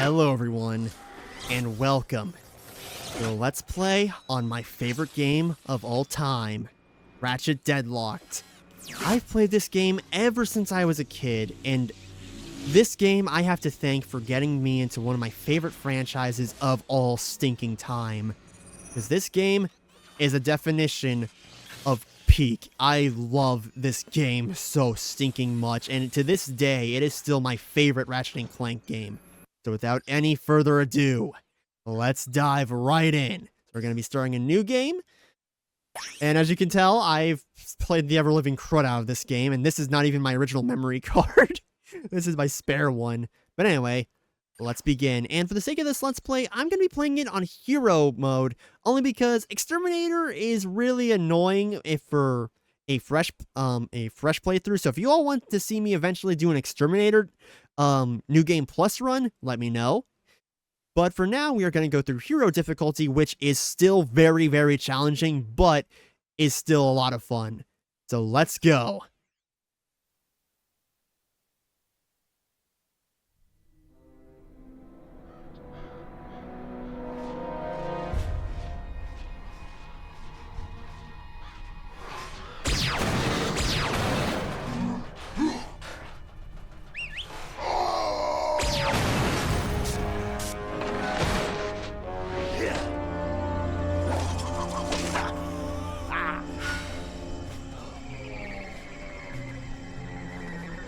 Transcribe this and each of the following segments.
Hello everyone, and welcome to Let's Play on my favorite game of all time, Ratchet Deadlocked. I've played this game ever since I was a kid, and this game I have to thank for getting me into one of my favorite franchises of all stinking time. Because this game is a definition of peak. I love this game so stinking much, and to this day, it is still my favorite Ratchet & Clank game. So without any further ado, let's dive right in. We're going to be starting a new game. And as you can tell, I've played the ever-living crud out of this game, and this is not even my original memory card. This is my spare one. But anyway, let's begin. And for the sake of this Let's Play, I'm going to be playing it on Hero mode, only because Exterminator is really annoying for a fresh playthrough. So if you all want to see me eventually do an Exterminator New Game Plus run, let me know. But for now, we are going to go through Hero difficulty, which is still very, very challenging, but is still a lot of fun. So let's go.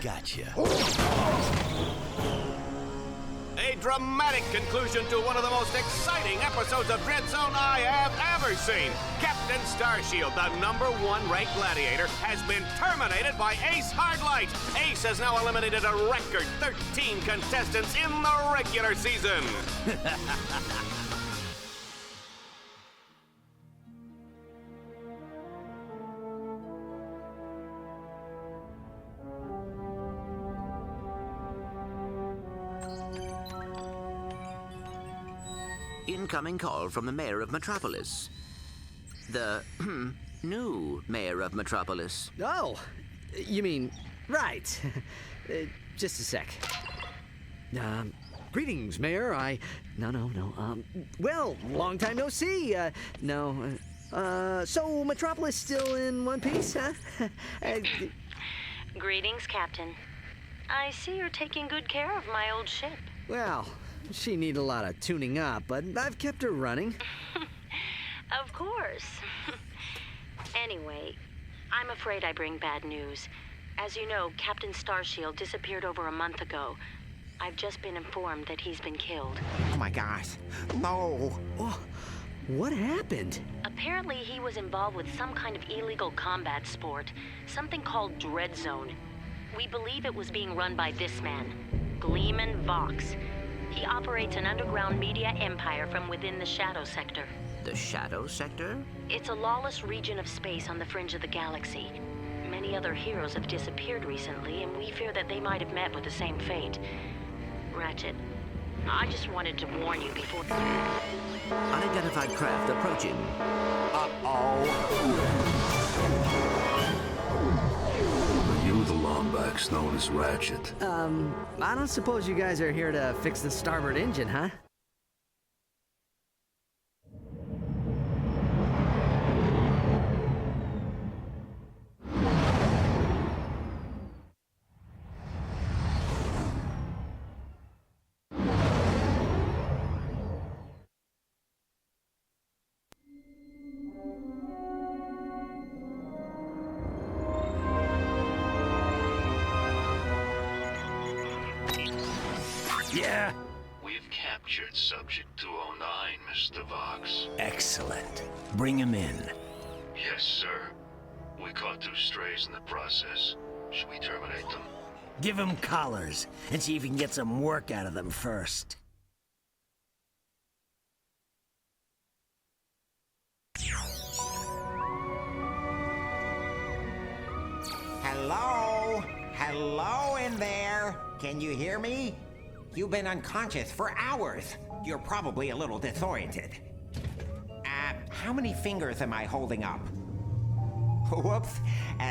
Gotcha. A dramatic conclusion to one of the most exciting episodes of Dreadzone I have ever seen. Captain Starshield, the #1 ranked gladiator, has been terminated by Ace Hardlight. Ace has now eliminated a record 13 contestants in the regular season. Incoming call from the mayor of Metropolis. The new mayor of Metropolis. Oh, you mean, right. Just a sec. Greetings, Mayor. No. Well, long time no see. So Metropolis still in one piece, huh? Greetings, Captain. I see you're taking good care of my old ship. Well, she need a lot of tuning up, but I've kept her running. Of course. Anyway, I'm afraid I bring bad news. As you know, Captain Starshield disappeared over a month ago. I've just been informed that he's been killed. Oh my gosh. No. Oh, what happened? Apparently, he was involved with some kind of illegal combat sport, something called Dreadzone. We believe it was being run by this man, Gleamon Vox. He operates an underground media empire from within the Shadow Sector. The Shadow Sector? It's a lawless region of space on the fringe of the galaxy. Many other heroes have disappeared recently, and we fear that they might have met with the same fate. Ratchet, I just wanted to warn you before... Unidentified craft approaching. You the Lombacks known as Ratchet. I don't suppose you guys are here to fix the starboard engine, huh? Yeah? We've captured Subject 209, Mr. Vox. Excellent. Bring him in. Yes, sir. We caught 2 strays in the process. Should we terminate them? Give him collars and see if you can get some work out of them first. Hello? Hello in there? Can you hear me? You've been unconscious for hours. You're probably a little disoriented. How many fingers am I holding up? Whoops.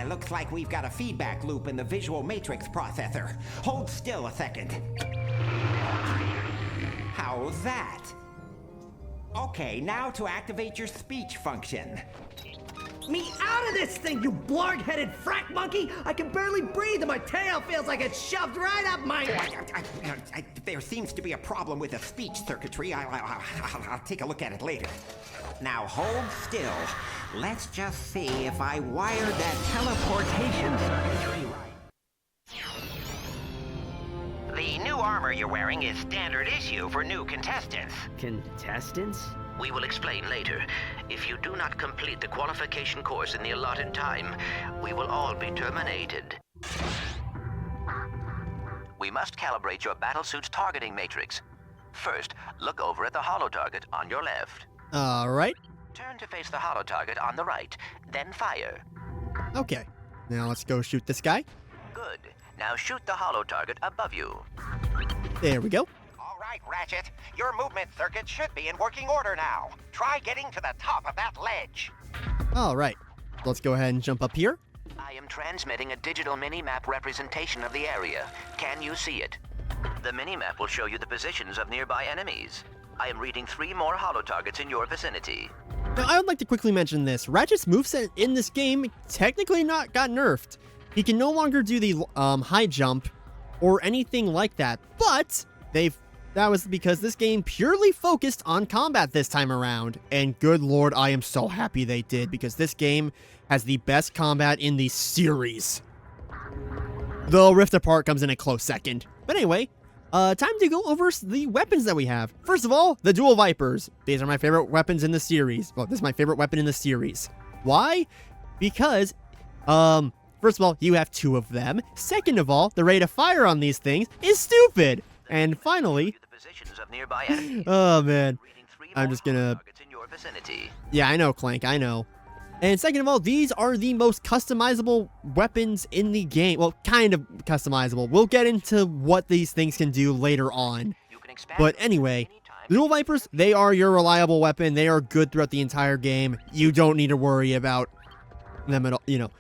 Looks like we've got a feedback loop in the visual matrix processor. Hold still a second. How's that? Okay, now to activate your speech function. Me out of this thing, you blarg-headed frack monkey! I can barely breathe and my tail feels like it's shoved right up my... There seems to be a problem with the speech circuitry. I'll take a look at it later. Now hold still. Let's just see if I wired that teleportation circuitry right. The new armor you're wearing is standard issue for new contestants. Contestants? We will explain later. If you do not complete the qualification course in the allotted time, we will all be terminated. We must calibrate your battlesuit's targeting matrix. First, look over at the holo target on your left. Alright. Turn to face the holo target on the right, then fire. Okay. Now let's go shoot this guy. Good. Now shoot the holo target above you. There we go. All right, Ratchet. Your movement circuit should be in working order now. Try getting to the top of that ledge. Alright. Let's go ahead and jump up here. I am transmitting a digital mini-map representation of the area. Can you see it? The mini-map will show you the positions of nearby enemies. I am reading 3 more holo targets in your vicinity. Now, I would like to quickly mention this. Ratchet's moveset in this game technically not got nerfed. He can no longer do the high jump or anything like that, but that was because this game purely focused on combat this time around. And good lord, I am so happy they did, because this game has the best combat in the series. Though Rift Apart comes in a close second. But anyway, time to go over the weapons that we have. First of all, the dual Vipers. These are my favorite weapons in the series. Well, this is my favorite weapon in the series. Why? Because, first of all, you have 2 of them. Second of all, the rate of fire on these things is stupid. And finally, oh man, I'm just gonna, yeah, I know, Clank, I know. And second of all, these are the most customizable weapons in the game. Well, kind of customizable. We'll get into what these things can do later on. But anyway, the Dual Vipers, they are your reliable weapon. They are good throughout the entire game. You don't need to worry about them at all, you know.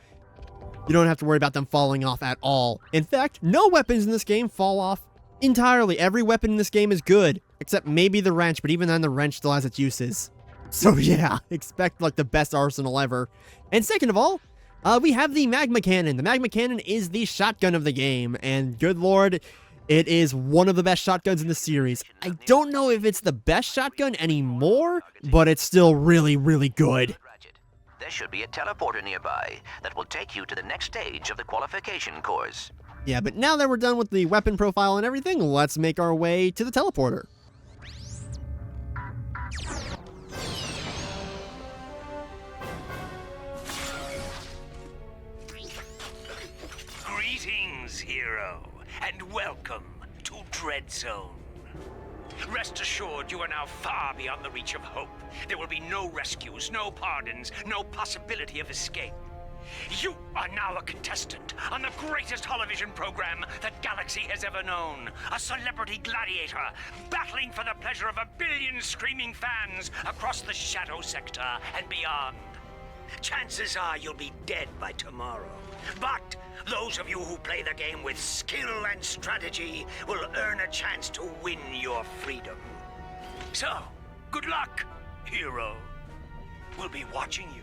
You don't have to worry about them falling off at all. In fact, no weapons in this game fall off entirely. Every weapon in this game is good, except maybe the wrench, but even then the wrench still has its uses. So yeah, expect like the best arsenal ever. And second of all, we have the Magma Cannon. The Magma Cannon is the shotgun of the game, and good lord, it is one of the best shotguns in the series. I don't know if it's the best shotgun anymore, but it's still really, really good. There should be a teleporter nearby that will take you to the next stage of the qualification course. Yeah, but now that we're done with the weapon profile and everything, let's make our way to the teleporter. Greetings, hero, and welcome to Dreadzone. Rest assured, you are now far beyond the reach of hope. There will be no rescues, no pardons, no possibility of escape. You are now a contestant on the greatest television program that Galaxy has ever known. A celebrity gladiator, battling for the pleasure of 1 billion screaming fans across the Shadow Sector and beyond. Chances are you'll be dead by tomorrow. But those of you who play the game with skill and strategy will earn a chance to win your freedom. So, good luck, hero. We'll be watching you.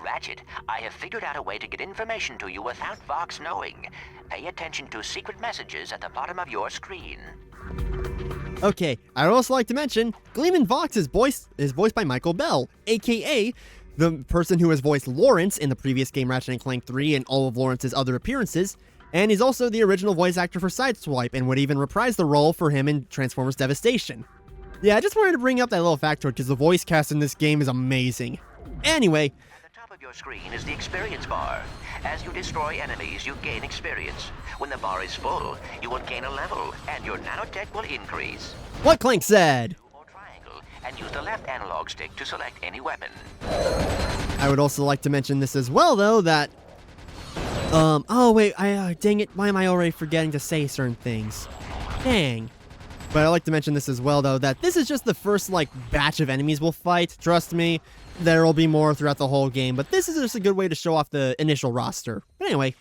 Ratchet, I have figured out a way to get information to you without Vox knowing. Pay attention to secret messages at the bottom of your screen. Okay, I'd also like to mention, Gleamon Vox is voiced by Michael Bell, aka the person who has voiced Lawrence in the previous game Ratchet & Clank 3 and all of Lawrence's other appearances, and he's also the original voice actor for Sideswipe and would even reprise the role for him in Transformers Devastation. Yeah, I just wanted to bring up that little factoid because the voice cast in this game is amazing. Anyway, your screen is the experience bar. As you destroy enemies, you gain experience. When the bar is full, you will gain a level, and your nanotech will increase. What Clank said! Or triangle, and use the left analog stick to select any weapon. I would also like to mention this as well, though, that... oh wait, dang it, why am I already forgetting to say certain things? Dang. But I like to mention this as well, though, that this is just the first, like, batch of enemies we'll fight. Trust me, there will be more throughout the whole game, but this is just a good way to show off the initial roster. But anyway.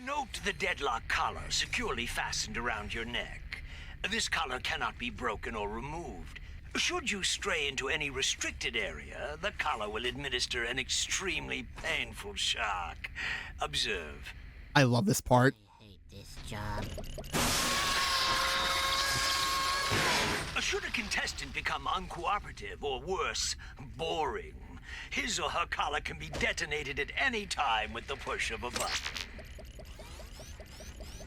Note the deadlock collar securely fastened around your neck. This collar cannot be broken or removed. Should you stray into any restricted area, the collar will administer an extremely painful shock. Observe. I love this part. I hate this job. Should a contestant become uncooperative or worse, boring, his or her collar can be detonated at any time with the push of a button.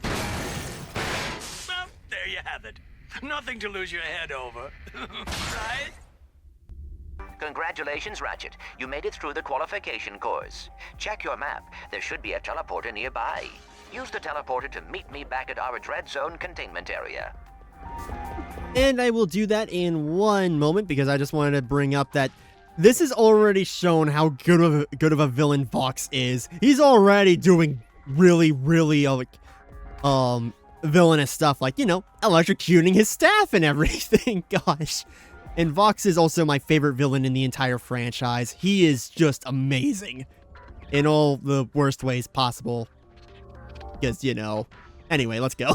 Well, there you have it. Nothing to lose your head over, right? Congratulations, Ratchet. You made it through the qualification course. Check your map. There should be a teleporter nearby. Use the teleporter to meet me back at our Dreadzone containment area. And I will do that in one moment because I just wanted to bring up that this has already shown how good of a villain Vox is. He's already doing really, villainous stuff, like, you know, electrocuting his staff and everything. Gosh. And Vox is also my favorite villain in the entire franchise. He is just amazing in all the worst ways possible. Because, you know. Anyway, let's go.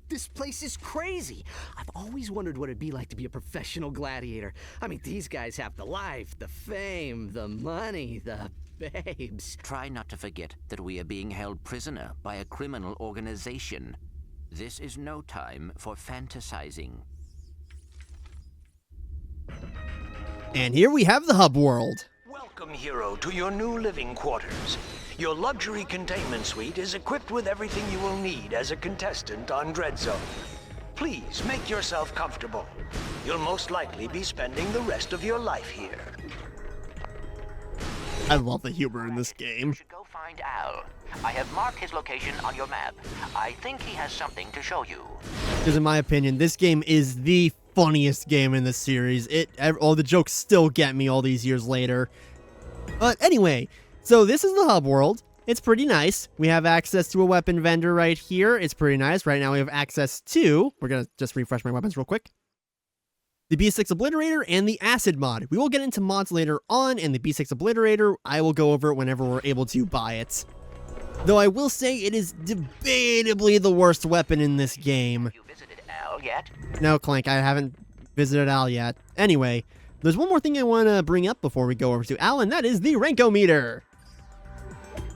This place is crazy. I've always wondered what it'd be like to be a professional gladiator. I mean, these guys have the life, the fame, the money, the babes. Try not to forget that we are being held prisoner by a criminal organization. This is no time for fantasizing. And here we have the hub world. Welcome, hero, to your new living quarters. Your luxury containment suite is equipped with everything you will need as a contestant on Dreadzone. Please make yourself comfortable. You'll most likely be spending the rest of your life here. I love the humor in this game. You should go find Al. I have marked his location on your map. I think he has something to show you. Because in my opinion, this game is the funniest game in the series. All the jokes still get me all these years later. But anyway, so this is the hub world. It's pretty nice. We have access to a weapon vendor right here. It's pretty nice. Right now we have access to, we're going to just refresh my weapons real quick, the B6 Obliterator and the Acid mod. We will get into mods later on, and the B6 Obliterator, I will go over it whenever we're able to buy it. Though I will say it is debatably the worst weapon in this game. Have you visited Al yet? No, Clank, I haven't visited Al yet. Anyway, there's one more thing I want to bring up before we go over to Al, and that is the Rankometer.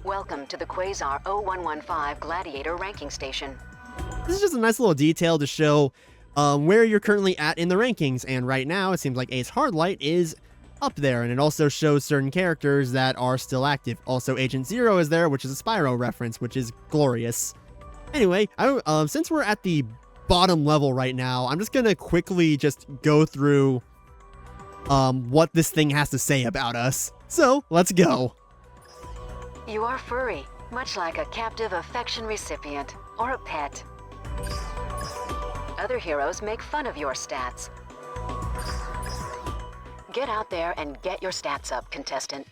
Welcome to the Quasar 0115 Gladiator ranking station. This is just a nice little detail to show where you're currently at in the rankings, and right now it seems like Ace Hardlight is up there, and it also shows certain characters that are still active. Also, Agent Zero is there, which is a Spyro reference, which is glorious. Anyway, since we're at the bottom level right now, I'm just gonna quickly just go through what this thing has to say about us. So, let's go. You are furry, much like a captive affection recipient or a pet. Other heroes make fun of your stats. Get out there and get your stats up, contestant.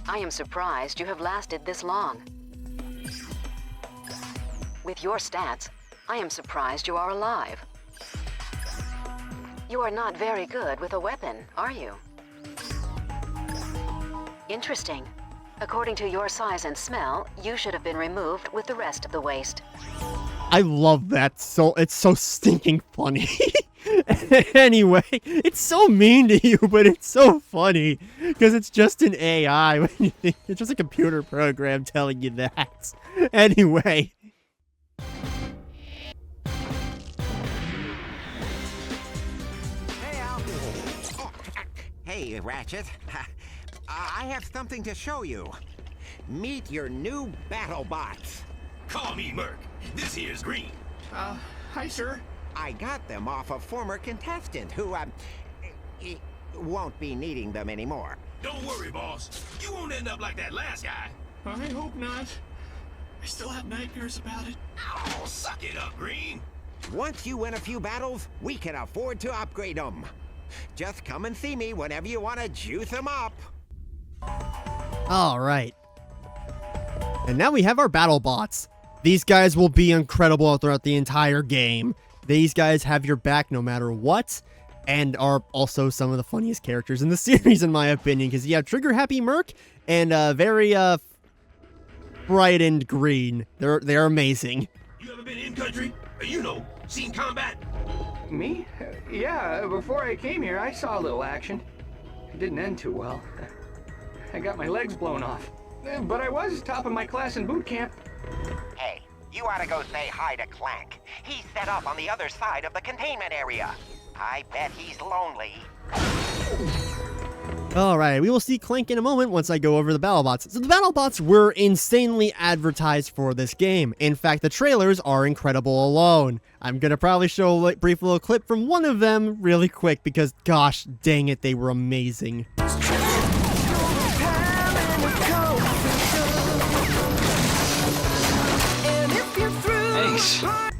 I am surprised you have lasted this long. With your stats, I am surprised you are alive. You are not very good with a weapon, are you? Interesting. According to your size and smell, you should have been removed with the rest of the waste. I love that. It's so stinking funny. Anyway, it's so mean to you, but it's so funny because it's just an AI. When you think it's just a computer program telling you that. Anyway. Hey, Al. Hey, Ratchet. I have something to show you. Meet your new battle bots. Call me Merc. This here's Green. Hi, sir. I got them off a former contestant who, won't be needing them anymore. Don't worry, boss. You won't end up like that last guy. I hope not. I still have nightmares about it. Oh, suck it up, Green. Once you win a few battles, we can afford to upgrade them. Just come and see me whenever you want to juice them up. All right. And now we have our battle bots. These guys will be incredible throughout the entire game. These guys have your back no matter what, and are also some of the funniest characters in the series, in my opinion, because you have Trigger Happy Merc and very bright and green. They're amazing. You ever been in country? You know, seen combat? Me? Yeah, before I came here, I saw a little action. It didn't end too well. I got my legs blown off. But I was top of my class in boot camp. Hey, you ought to go say hi to Clank. He's set up on the other side of the containment area. I bet he's lonely. Alright, we will see Clank in a moment once I go over the BattleBots. So the BattleBots were insanely advertised for this game. In fact, the trailers are incredible alone. I'm gonna probably show a brief little clip from one of them really quick because gosh dang it, they were amazing.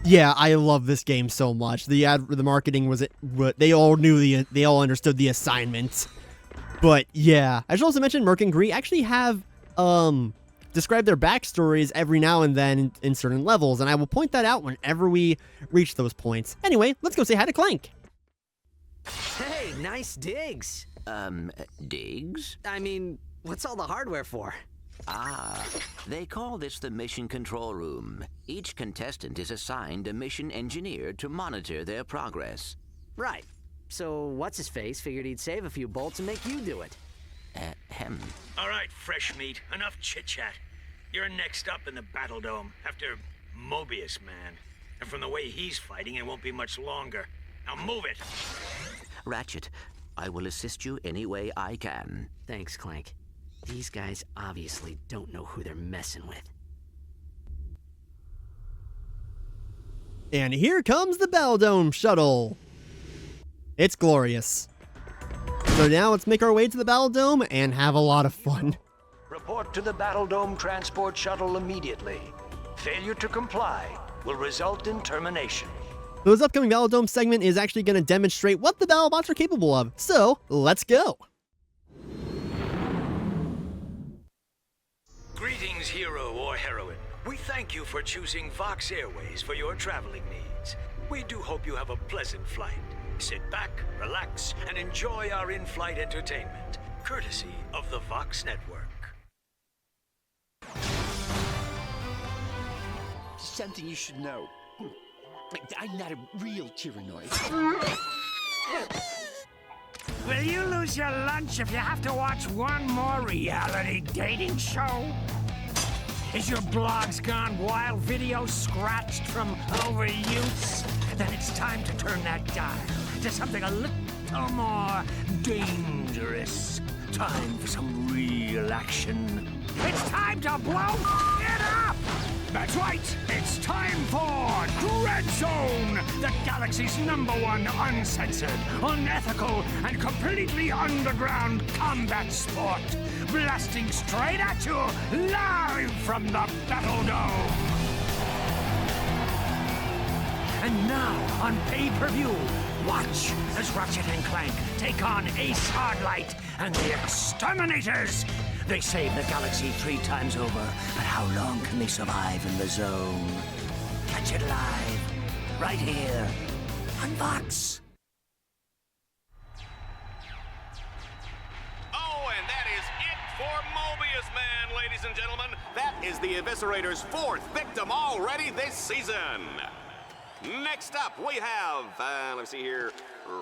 Yeah, I love this game so much. The marketing was they all knew they all understood the assignment. But yeah, I should also mention Merc and Gree actually have described their backstories every now and then in certain levels, and I will point that out whenever we reach those points. Anyway, let's go say hi to Clank. Hey, nice digs. Digs? I mean, what's all the hardware for? Ah, they call this the mission control room. Each contestant is assigned a mission engineer to monitor their progress. Right. So what's-his-face figured he'd save a few bolts and make you do it. All right, fresh meat. Enough chit-chat. You're next up in the Battledome after Mobius Man. And from the way he's fighting, it won't be much longer. Now move it! Ratchet, I will assist you any way I can. Thanks, Clank. These guys obviously don't know who they're messing with. And here comes the Battledome shuttle. It's glorious. So now let's make our way to the Battledome and have a lot of fun. Report to the Battledome transport shuttle immediately. Failure to comply will result in termination. So this upcoming Battledome segment is actually going to demonstrate what the BattleBots are capable of. So let's go. Greetings, hero or heroine. We thank you for choosing Vox Airways for your traveling needs. We do hope you have a pleasant flight. Sit back, relax, and enjoy our in-flight entertainment, courtesy of the Vox Network. Something you should know. I'm not a real tyrannoid. Will you lose your lunch if you have to watch one more reality dating show? Is your blogs gone wild, video scratched from overuse? Then it's time to turn that dial to something a little more dangerous. Time for some real action. It's time to blow it up! That's right, it's time for Dreadzone, the galaxy's #1 uncensored, unethical, and completely underground combat sport. Blasting straight at you, live from the Battledome. And now, on pay-per-view, watch as Ratchet and Clank take on Ace Hardlight and the Exterminators. They save the galaxy 3 times over, but how long can they survive in the zone? Catch it live, right here, on Vox. Oh, and that is it for Mobius Man, ladies and gentlemen. That is the Eviscerator's 4th victim already this season. Next up, we have, let's see here,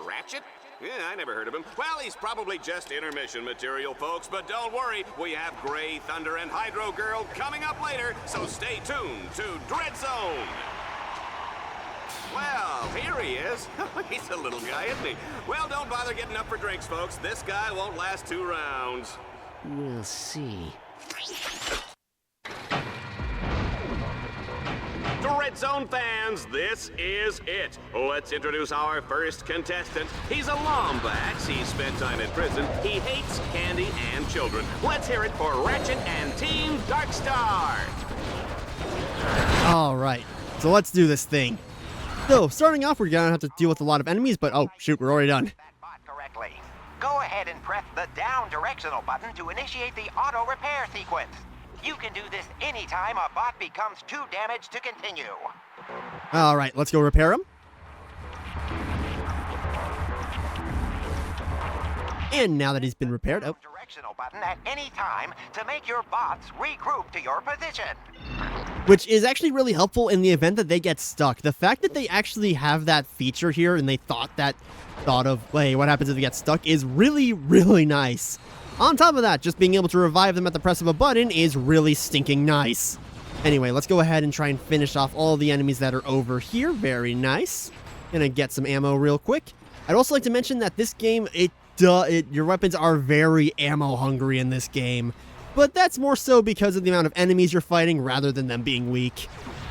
Ratchet? Yeah, I never heard of him. Well, he's probably just intermission material, folks, but don't worry, we have Grey Thunder and Hydro Girl coming up later, so stay tuned to Dreadzone. Well, here he is. He's a little guy, isn't he? Well, don't bother getting up for drinks, folks. This guy won't last 2 rounds. We'll see. Dreadzone fans, this is it. Let's introduce our first contestant. He's a Lombax. He spent time in prison. He hates candy and children. Let's hear it for Ratchet and Team Darkstar. All right, so let's do this thing. So, starting off, we're gonna have to deal with a lot of enemies, but oh, shoot, we're already done. Correctly. Go ahead and press the down directional button to initiate the auto repair sequence. You can do this anytime a bot becomes too damaged to continue. Alright, let's go repair him. And now that he's been repaired, oh. Directional button at any time to make your bots regroup to your position. Which is actually really helpful in the event that they get stuck. The fact that they actually have that feature here and they thought of, hey, what happens if they get stuck is really, really nice. On top of that, just being able to revive them at the press of a button is really stinking nice. Anyway, let's go ahead and try and finish off all the enemies that are over here. Very nice. Gonna get some ammo real quick. I'd also like to mention that this game, your weapons are very ammo hungry in this game. But that's more so because of the amount of enemies you're fighting rather than them being weak.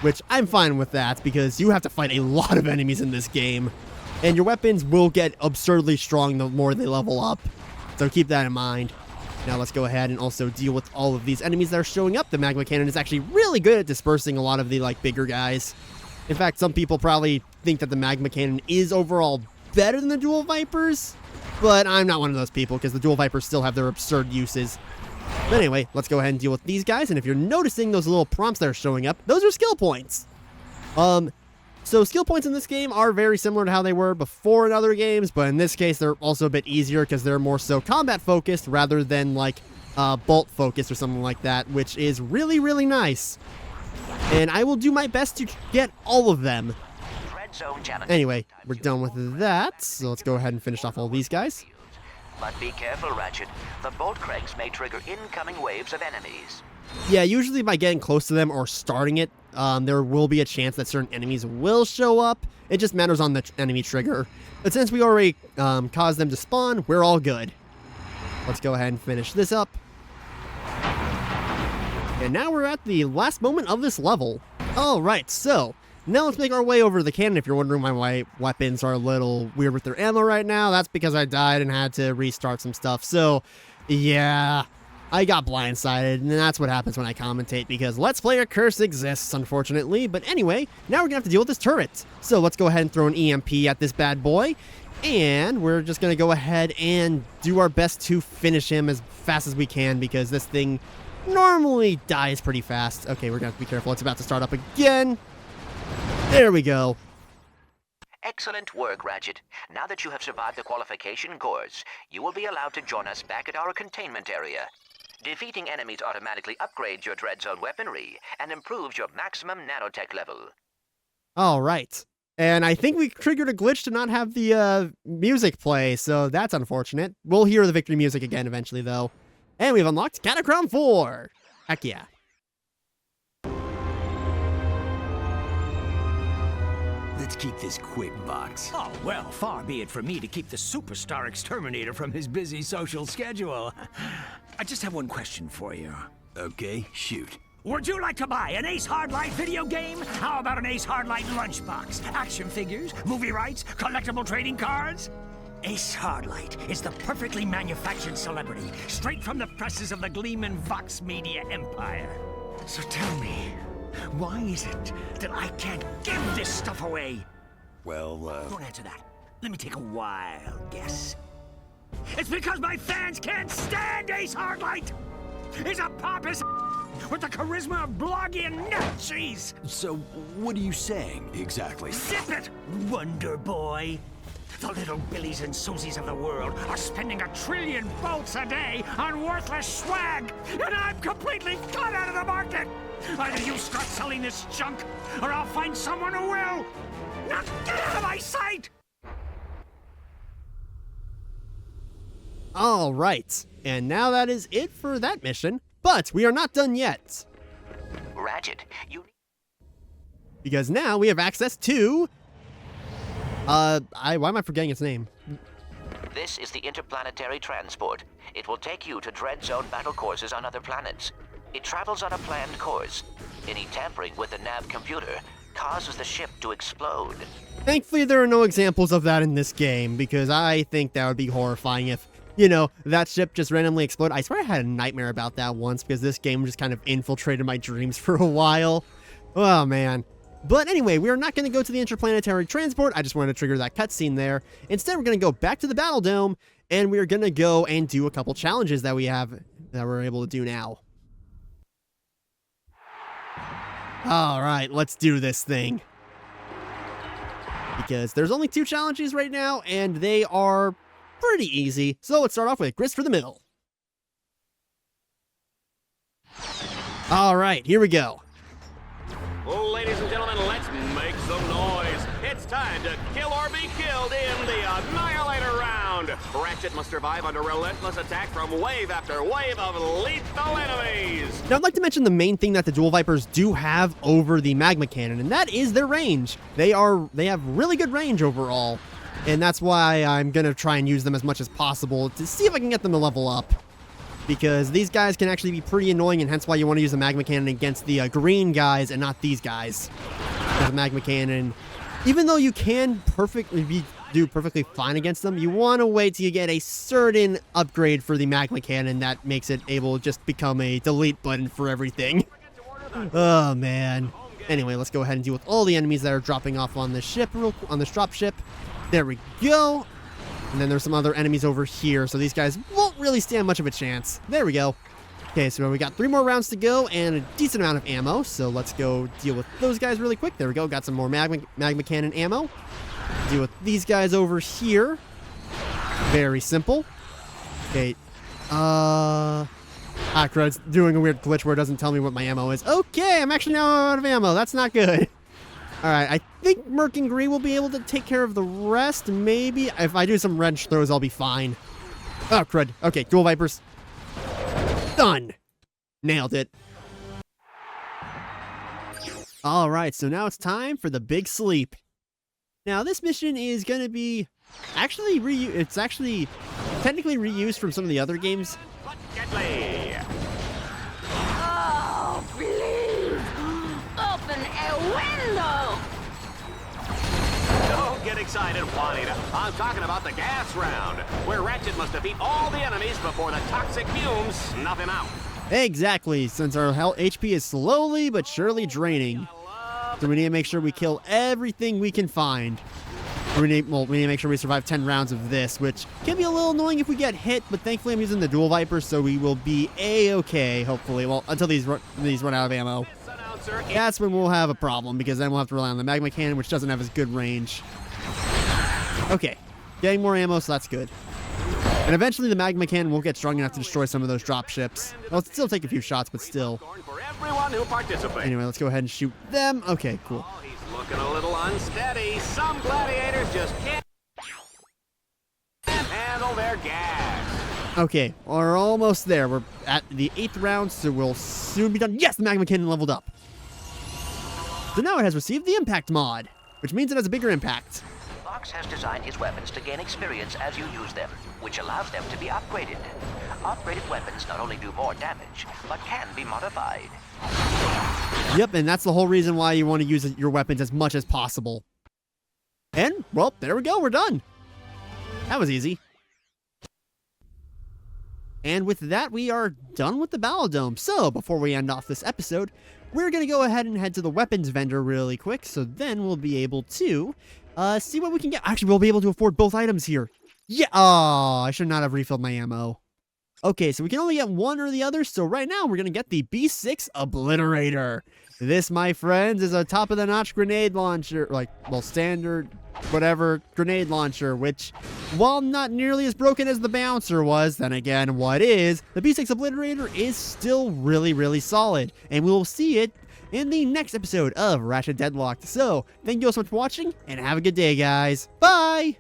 Which I'm fine with that because you have to fight a lot of enemies in this game. And your weapons will get absurdly strong the more they level up. So keep that in mind. Now let's go ahead and also deal with all of these enemies that are showing up. The magma cannon is actually really good at dispersing a lot of the bigger guys. In fact, some people probably think that the magma cannon is overall better than the dual vipers. But I'm not one of those people because the dual vipers still have their absurd uses. But anyway, let's go ahead and deal with these guys. And if you're noticing those little prompts that are showing up, those are skill points. So skill points in this game are very similar to how they were before in other games, but in this case, they're also a bit easier because they're more so combat focused rather than bolt focused or something like that, which is really, really nice. And I will do my best to get all of them. Anyway, we're done with that, so let's go ahead and finish off all these guys. But be careful, Ratchet. The bolt cranks may trigger incoming waves of enemies. Yeah, usually by getting close to them or starting it, there will be a chance that certain enemies will show up. It just matters on the enemy trigger. But since we already caused them to spawn, we're all good. Let's go ahead and finish this up. And now we're at the last moment of this level. Alright, so now let's make our way over to the cannon. If you're wondering why my weapons are a little weird with their ammo right now, that's because I died and had to restart some stuff. So, yeah, I got blindsided, and that's what happens when I commentate, because Let's Player Curse exists, unfortunately. But anyway, now we're going to have to deal with this turret. So let's go ahead and throw an EMP at this bad boy, and we're just going to go ahead and do our best to finish him as fast as we can, because this thing normally dies pretty fast. Okay, we're going to have to be careful. It's about to start up again. There we go. Excellent work, Ratchet. Now that you have survived the qualification course, you will be allowed to join us back at our containment area. Defeating enemies automatically upgrades your Dreadzone weaponry and improves your maximum nanotech level. All right. And I think we triggered a glitch to not have the music play, so that's unfortunate. We'll hear the victory music again eventually, though. And we've unlocked Catacrown 4. Heck yeah. Let's keep this quick, Vox. Oh, well, far be it from me to keep the superstar exterminator from his busy social schedule. I just have one question for you. Okay, shoot. Would you like to buy an Ace Hardlight video game? How about an Ace Hardlight lunchbox? Action figures, movie rights, collectible trading cards? Ace Hardlight is the perfectly manufactured celebrity, straight from the presses of the Gleamon Vox media empire. So tell me, why is it that I can't give this stuff away? Well, Don't answer that. Let me take a wild guess. It's because my fans can't stand Ace Hardlight! He's a pompous with the charisma of bloggy and nut cheese! So, what are you saying, exactly? Zip it, Wonder Boy! The little Billies and Susies of the world are spending 1 trillion bolts a day on worthless swag, and I'm completely cut out of the market! Either you start selling this junk, or I'll find someone who will! Now get out of my sight! All right, and now that is it for that mission, but we are not done yet. Ratchet, you... Because now we have access to... why am I forgetting its name? This is the interplanetary transport. It will take you to Dreadzone battle courses on other planets. It travels on a planned course. Any tampering with the nav computer causes the ship to explode. Thankfully, there are no examples of that in this game, because I think that would be horrifying if, you know, that ship just randomly exploded. I swear I had a nightmare about that once, because this game just kind of infiltrated my dreams for a while. Oh, man. But anyway, we are not going to go to the interplanetary transport. I just wanted to trigger that cutscene there. Instead, we're going to go back to the Battledome, and we're going to go and do a couple challenges that we're able to do now. All right, let's do this thing. Because there's only 2 challenges right now, and they are pretty easy. So let's start off with Grist for the Middle. All right, here we go. Well, ladies and gentlemen, let's make some noise. It's time to kill or be killed in the Annihilator round. Ratchet must survive under relentless attack from wave after wave of lethal enemies. Now, I'd like to mention the main thing that the Dual Vipers do have over the Magma Cannon, and that is their range. They have really good range overall, and that's why I'm going to try and use them as much as possible to see if I can get them to level up. Because these guys can actually be pretty annoying, and hence why you want to use the Magma Cannon against the green guys and not these guys. The Magma Cannon, even though you can do perfectly fine against them, you want to wait till you get a certain upgrade for the Magma Cannon that makes it able to just become a delete button for everything. Oh, man. Anyway, let's go ahead and deal with all the enemies that are dropping off on the ship, on this drop ship. There we go. And then there's some other enemies over here, so these guys won't really stand much of a chance. There we go. Okay, so we got 3 more rounds to go and a decent amount of ammo, so let's go deal with those guys really quick. There we go, got some more magma cannon ammo. Deal with these guys over here. Very simple. Okay, crud's doing a weird glitch where it doesn't tell me what my ammo is. Okay, I'm actually now out of ammo. That's not good. Alright, I think Merc and Green will be able to take care of the rest, maybe. If I do some wrench throws, I'll be fine. Oh, crud. Okay, Dual Vipers. Done. Nailed it. Alright, so now it's time for the big sleep. Now, this mission is going to be actually it's actually technically reused from some of the other games. Oh, please! Open a window! Don't get excited, Juanita. I'm talking about the gas round, where Ratchet must defeat all the enemies before the toxic fumes snuff him out. Exactly, since our HP is slowly but surely draining. So we need to make sure we kill everything we can find. We need to make sure we survive 10 rounds of this, which can be a little annoying if we get hit, but thankfully I'm using the Dual Viper, so we will be a-okay, hopefully. Well, until these run out of ammo. That's when we'll have a problem, because then we'll have to rely on the Magma Cannon, which doesn't have as good range. Okay, getting more ammo, so that's good. And eventually the Magma Cannon won't get strong enough to destroy some of those drop ships. It'll still take a few shots, but still. Anyway, let's go ahead and shoot them. Okay, cool. Oh, he's looking a little unsteady. Some gladiators just can't handle their gas. Okay, we're almost there. We're at the 8th round, so we'll soon be done. Yes, the Magma Cannon leveled up. So now it has received the Impact mod, which means it has a bigger impact. Vox has designed his weapons to gain experience as you use them, which allows them to be upgraded. Upgraded weapons not only do more damage, but can be modified. Yep, and that's the whole reason why you want to use your weapons as much as possible. And, well, there we go, we're done. That was easy. And with that, we are done with the Battledome. So, before we end off this episode, we're going to go ahead and head to the weapons vendor really quick, so then we'll be able to see what we can get. Actually, we'll be able to afford both items here. Yeah, oh, I should not have refilled my ammo. Okay, so we can only get one or the other, so right now we're going to get the B6 Obliterator. This, my friends, is a top-of-the-notch grenade launcher, standard, whatever, grenade launcher, which, while not nearly as broken as the Bouncer was, then again, what is, the B6 Obliterator is still really, really solid, and we will see it in the next episode of Ratchet Deadlocked. So, thank you all so much for watching, and have a good day, guys. Bye!